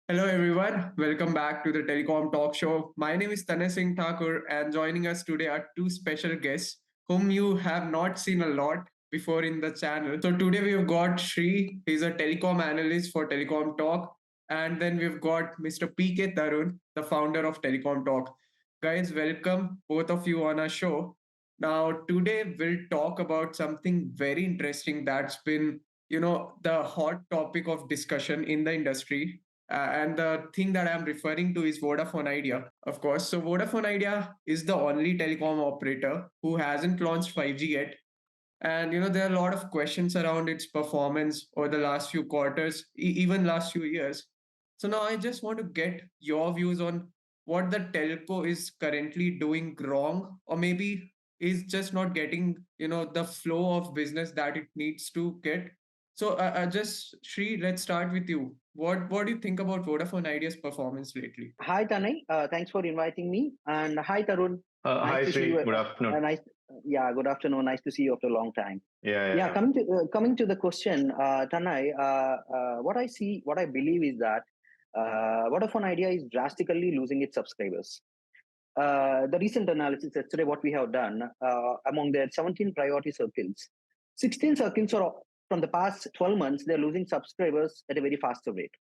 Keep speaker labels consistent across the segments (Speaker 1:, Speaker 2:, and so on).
Speaker 1: Hello, everyone. Welcome back to the Telecom Talk Show. My name is Tanay Singh Thakur, and joining us today are two special guests whom you have not seen a lot before in the channel. So, today we've got Sri, he's a telecom analyst for Telecom Talk, and then we've got Mr. PK Tarun, the founder of Telecom Talk. Guys, welcome both of you on our show. Now, today we'll talk about something very interesting that's been the hot topic of discussion in the industry, and the thing that I'm referring to is Vodafone Idea, of course. So, Vodafone Idea is the only telecom operator who hasn't launched 5G yet. And there are a lot of questions around its performance over the last few quarters, even last few years. So now I just want to get your views on what the telco is currently doing wrong, or maybe is just not getting the flow of business that it needs to get. So just Shri, let's start with you. What do you think about Vodafone Idea's performance lately?
Speaker 2: Hi, Tanay. Thanks for inviting me. And hi, Tarun. Nice
Speaker 3: Hi,
Speaker 2: to see
Speaker 3: Sri.
Speaker 2: you.
Speaker 3: Good afternoon.
Speaker 2: Nice. Yeah, good afternoon. Nice to see you after a long time.
Speaker 3: Yeah, yeah,
Speaker 2: Yeah,
Speaker 3: yeah.
Speaker 2: coming to the question, Tanay. What I believe is that Vodafone Idea is drastically losing its subscribers. The recent analysis yesterday, what we have done among their 17 priority circles, 16 circles are from the past 12 months. They're losing subscribers at a very faster rate.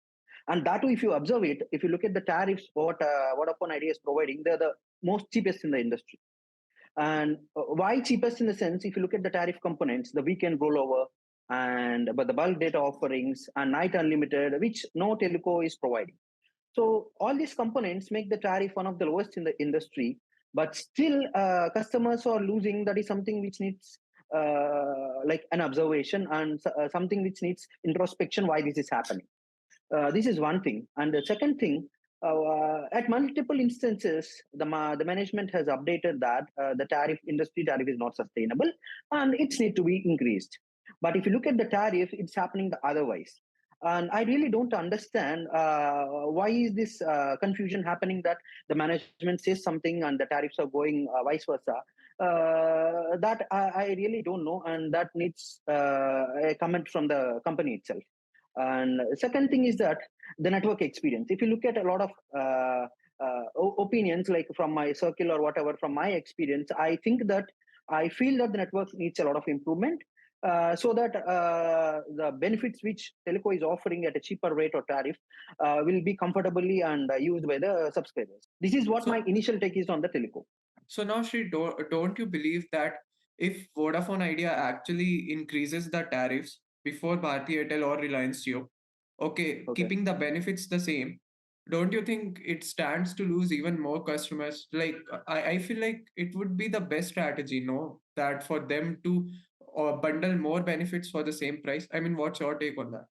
Speaker 2: And that too, if you observe it, if you look at the tariffs, what Vodafone Idea is providing, they're the most cheapest in the industry. And why cheapest in the sense, if you look at the tariff components, the weekend rollover, and but the bulk data offerings and night unlimited, which no telco is providing. So all these components make the tariff one of the lowest in the industry, but still customers are losing. That is something which needs like an observation and something which needs introspection why this is happening. This is one thing. And the second thing, at multiple instances, the management has updated that the industry tariff is not sustainable and it's need to be increased. But if you look at the tariff, it's happening the otherwise. And I really don't understand why is this confusion happening that the management says something and the tariffs are going vice versa. That I really don't know, and that needs a comment from the company itself. And second thing is that the network experience. If you look at a lot of opinions, like from my circle or whatever, from my experience, I feel that the network needs a lot of improvement. So that the benefits which telco is offering at a cheaper rate or tariff will be comfortably and used by the subscribers. This is what my
Speaker 1: So,
Speaker 2: initial take is on the telco.
Speaker 1: so now, Shri, don't you believe that if Vodafone Idea actually increases the tariffs before Bharti Airtel or Reliance Jio, okay,
Speaker 2: Okay.
Speaker 1: keeping the benefits the same, don't you think it stands to lose even more customers? Like, I feel like it would be the best strategy, no, that for them to bundle more benefits for the same price. I mean, what's your take on that?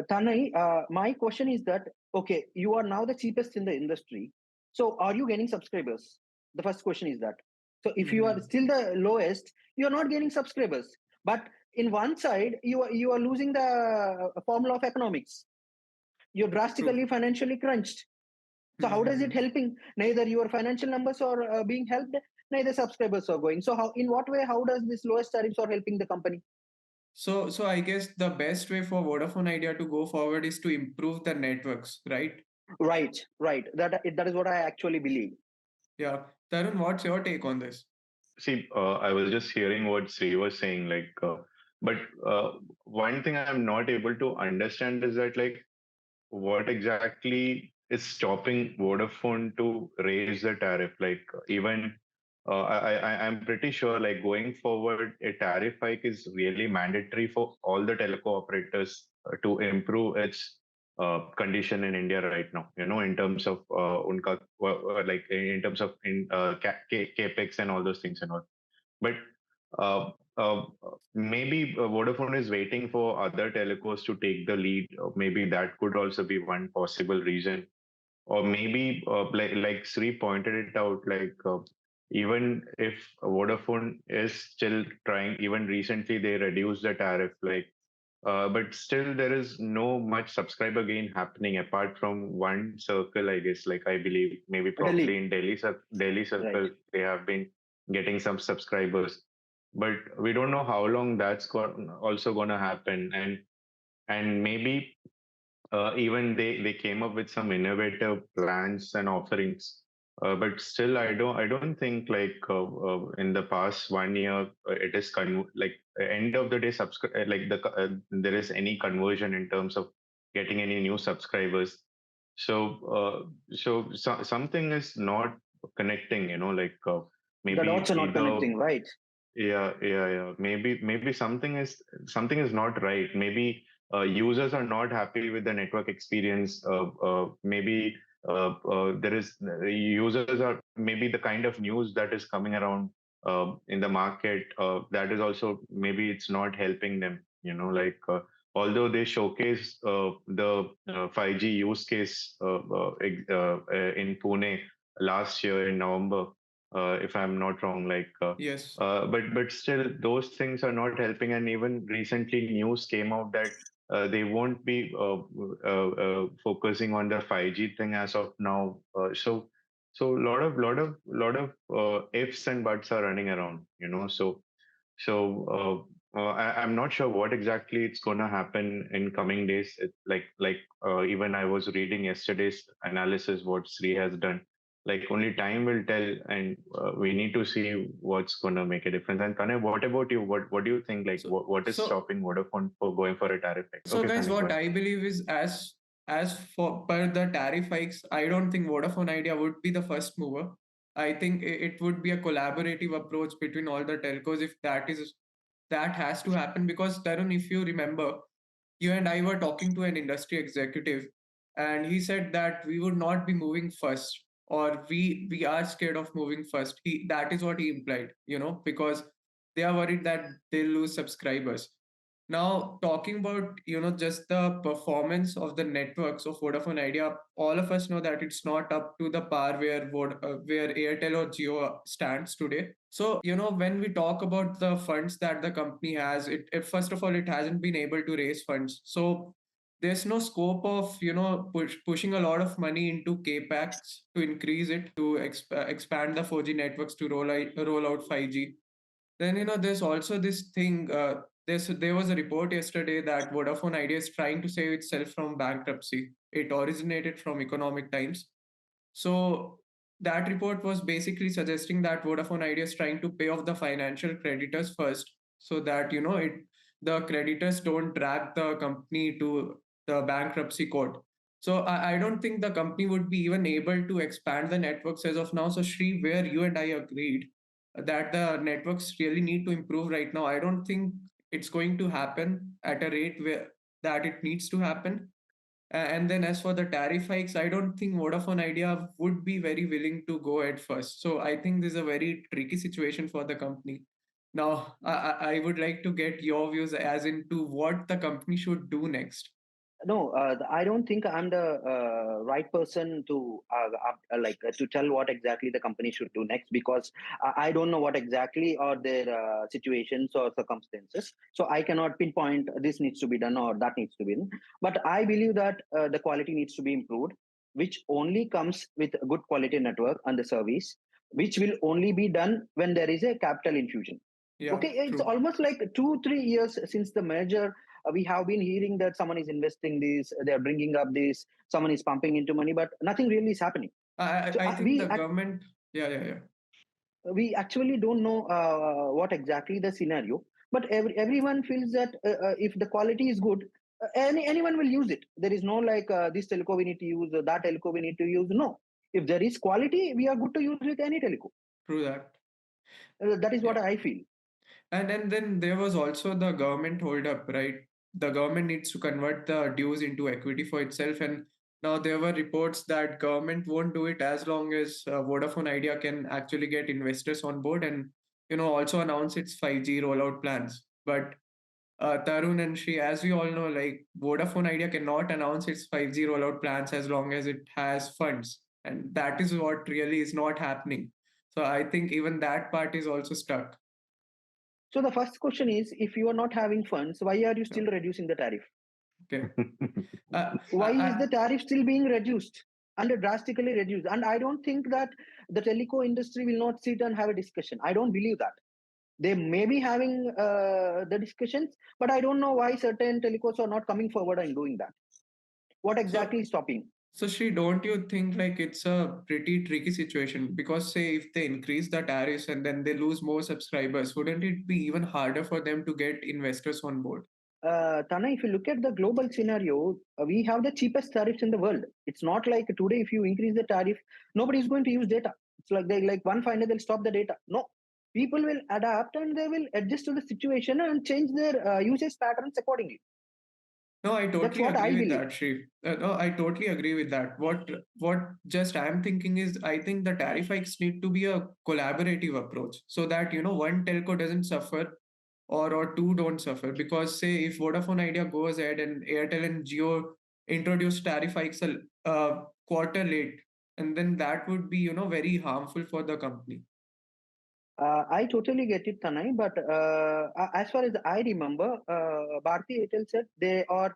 Speaker 2: Tanay, my question is that okay, you are now the cheapest in the industry. So are you gaining subscribers? The first question is that. So if you are
Speaker 1: Mhm.
Speaker 2: still the lowest, you are not gaining subscribers. But in one side, you are losing the formula of economics. You're
Speaker 1: True.
Speaker 2: drastically financially crunched. So how does it
Speaker 1: Mhm.
Speaker 2: helping? Neither your financial numbers are being helped, neither subscribers are going. So how, in what way, how does this lowest tariffs are helping the company?
Speaker 1: So I guess the best way for Vodafone Idea to go forward is to improve the networks, right?
Speaker 2: Right, right. That is what I actually believe.
Speaker 1: Yeah. Tarun, what's your take on this?
Speaker 3: See, I was just hearing what Sri was saying, but one thing I'm not able to understand is that, what exactly is stopping Vodafone to raise the tariff? Even I'm pretty sure, going forward, a tariff hike is really mandatory for all the telco operators to improve its condition in India right now. In terms of in terms of capex and all those things and all. But uh, uh, maybe Vodafone is waiting for other telcos to take the lead. Maybe that could also be one possible reason. Or maybe, like Sri pointed it out, even if Vodafone is still trying, even recently they reduced the tariff, but still there is no much subscriber gain happening apart from one circle, I guess. Like I believe maybe
Speaker 2: Delhi,
Speaker 3: probably in Delhi
Speaker 2: right?
Speaker 3: circle they have been getting some subscribers, but we don't know how long that's also going to happen. And maybe even they came up with some innovative plans and offerings. But still, I don't think like in the past 1 year it is like end of the day like there is any conversion in terms of getting any new subscribers. So something is not connecting. Like
Speaker 2: The
Speaker 3: maybe
Speaker 2: dots are not
Speaker 3: either
Speaker 2: connecting, right?
Speaker 3: yeah. Maybe something is not right. Maybe users are not happy with the network experience. Maybe there is users are maybe the kind of news that is coming around in the market. That is also maybe it's not helping them. Like although they showcase the 5G use case in Pune last year in November, if I'm not wrong. Like.
Speaker 1: Yes.
Speaker 3: But still, those things are not helping. And even recently, news came out that they won't be focusing on the 5G thing as of now. So lot of ifs and buts are running around. I'm not sure what exactly it's gonna happen in coming days. Even I was reading yesterday's analysis what Sri has done. Like only time will tell, and we need to see what's gonna make a difference. And Tanay, what about you? What do you think? Like
Speaker 1: So
Speaker 3: what is
Speaker 1: so
Speaker 3: stopping Vodafone for going for a tariff hike?
Speaker 1: so
Speaker 3: Okay,
Speaker 1: guys,
Speaker 3: Tanay, go
Speaker 1: what
Speaker 3: ahead.
Speaker 1: I believe is as for per the tariff hikes, I don't think Vodafone Idea would be the first mover. I think it would be a collaborative approach between all the telcos if that has to happen, because Tarun, if you remember, you and I were talking to an industry executive, and he said that we would not be moving first, or we are scared of moving first. That is what he implied, because they are worried that they'll lose subscribers. Now, talking about just the performance of the networks of Vodafone Idea, all of us know that it's not up to the par where Airtel or Jio stands today. So when we talk about the funds that the company has, it first of all, it hasn't been able to raise funds. So there's no scope of pushing a lot of money into capex to increase it, to expand the 4G networks, to roll out 5G. Then there's also this thing. There was a report yesterday that Vodafone Idea is trying to save itself from bankruptcy. It originated from Economic Times. So that report was basically suggesting that Vodafone Idea is trying to pay off the financial creditors first, so that the creditors don't drag the company to the bankruptcy court. So I don't think the company would be even able to expand the networks as of now. So Shri, where you and I agreed that the networks really need to improve right now, I don't think it's going to happen at a rate where that it needs to happen. And then as for the tariff hikes, I don't think Vodafone Idea would be very willing to go at first. So I think this is a very tricky situation for the company. Now, I would like to get your views as into what the company should do next.
Speaker 2: No, I don't think I'm the right person to to tell what exactly the company should do next, because I don't know what exactly are their situations or circumstances. So I cannot pinpoint this needs to be done or that needs to be done. But I believe that the quality needs to be improved, which only comes with a good quality network and the service, which will only be done when there is a capital infusion.
Speaker 1: Yeah,
Speaker 2: Okay, it's
Speaker 1: true.
Speaker 2: almost like 2 3 years since the merger. We have been hearing that someone is investing this, they're bringing up this, someone is pumping into money, but nothing really is happening. So
Speaker 1: I think the government, yeah.
Speaker 2: we actually don't know what exactly the scenario, but everyone feels that if the quality is good, anyone will use it. There is no like this telco we need to use, that telco we need to use. No, if there is quality, we are good to use with any telco.
Speaker 1: True that.
Speaker 2: That is what
Speaker 1: Yeah.
Speaker 2: I feel.
Speaker 1: And then there was also the government hold up, right? The government needs to convert the dues into equity for itself. And now there were reports that government won't do it as long as Vodafone Idea can actually get investors on board and also announce its 5G rollout plans. But Tarun and Shri, as we all know, like Vodafone Idea cannot announce its 5G rollout plans as long as it has funds. And that is what really is not happening. So I think even that part is also stuck.
Speaker 2: So the first question is, if you are not having funds, why are you
Speaker 1: Yeah.
Speaker 2: still reducing the tariff?
Speaker 1: Okay.
Speaker 2: Why is
Speaker 1: I,
Speaker 2: the tariff still being reduced and drastically reduced? And I don't think that the teleco industry will not sit and have a discussion. I don't believe that. They may be having the discussions, but I don't know why certain telecos are not coming forward and doing that. What
Speaker 1: So
Speaker 2: exactly is stopping?
Speaker 1: So, Shri, don't you think like it's a pretty tricky situation? Because say if they increase the tariffs and then they lose more subscribers, wouldn't it be even harder for them to get investors on board?
Speaker 2: Tana, if you look at the global scenario, we have the cheapest tariffs in the world. It's not like today, if you increase the tariff, nobody is going to use data. It's like they like one fine day they'll stop the data. No, people will adapt and they will adjust to the situation and change their usage patterns accordingly.
Speaker 1: No, I
Speaker 2: That's
Speaker 1: totally
Speaker 2: what I
Speaker 1: agree with
Speaker 2: believe.
Speaker 1: that, Shri. No, I totally agree with that. What just I'm thinking is I think the tariff hikes need to be a collaborative approach so that one telco doesn't suffer or two don't suffer. Because say if Vodafone Idea goes ahead and Airtel and Jio introduce tariff hikes a quarter late, and then that would be very harmful for the company.
Speaker 2: I totally get it, Tanay, but as far as I remember, Bharti Airtel said they are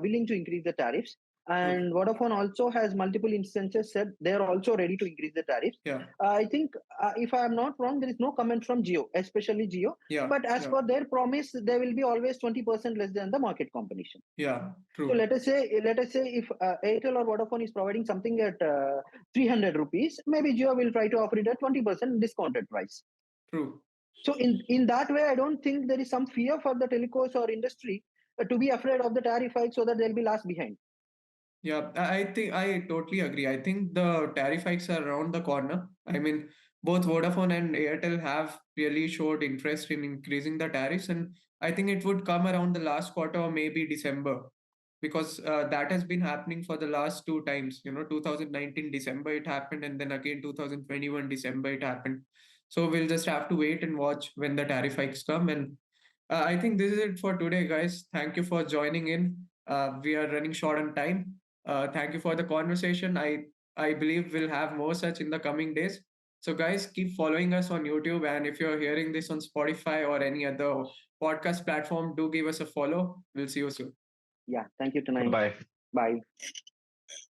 Speaker 2: willing to increase the tariffs.
Speaker 1: True.
Speaker 2: And Vodafone also has multiple instances said they are also ready to increase the tariffs.
Speaker 1: Yeah.
Speaker 2: I think, if I am not wrong, there is no comment from Geo, especially Geo.
Speaker 1: Yeah.
Speaker 2: But as
Speaker 1: Yeah.
Speaker 2: per their promise, they will be always 20% less than the market competition.
Speaker 1: Yeah.
Speaker 2: So
Speaker 1: True.
Speaker 2: let us say if Airtel or Vodafone is providing something at 300 rupees, maybe Geo will try to offer it at 20% discounted price.
Speaker 1: True.
Speaker 2: So in that way, I don't think there is some fear for the telecos or industry to be afraid of the tariff hike so that they'll be last behind.
Speaker 1: Yeah, I think I totally agree. I think the tariff hikes are around the corner. I mean, both Vodafone and Airtel have really showed interest in increasing the tariffs, and I think it would come around the last quarter or maybe December, because that has been happening for the last two times. 2019 December it happened, and then again 2021 December it happened. So we'll just have to wait and watch when the tariff hikes come. And I think this is it for today, guys. Thank you for joining in. We are running short on time. Thank you for the conversation. I believe we'll have more such in the coming days. So, guys, keep following us on YouTube, and if you're hearing this on Spotify or any other podcast platform, do give us a follow. We'll see you soon.
Speaker 2: Yeah, thank you,
Speaker 3: Bye
Speaker 2: Tanay.
Speaker 3: bye.
Speaker 2: Bye.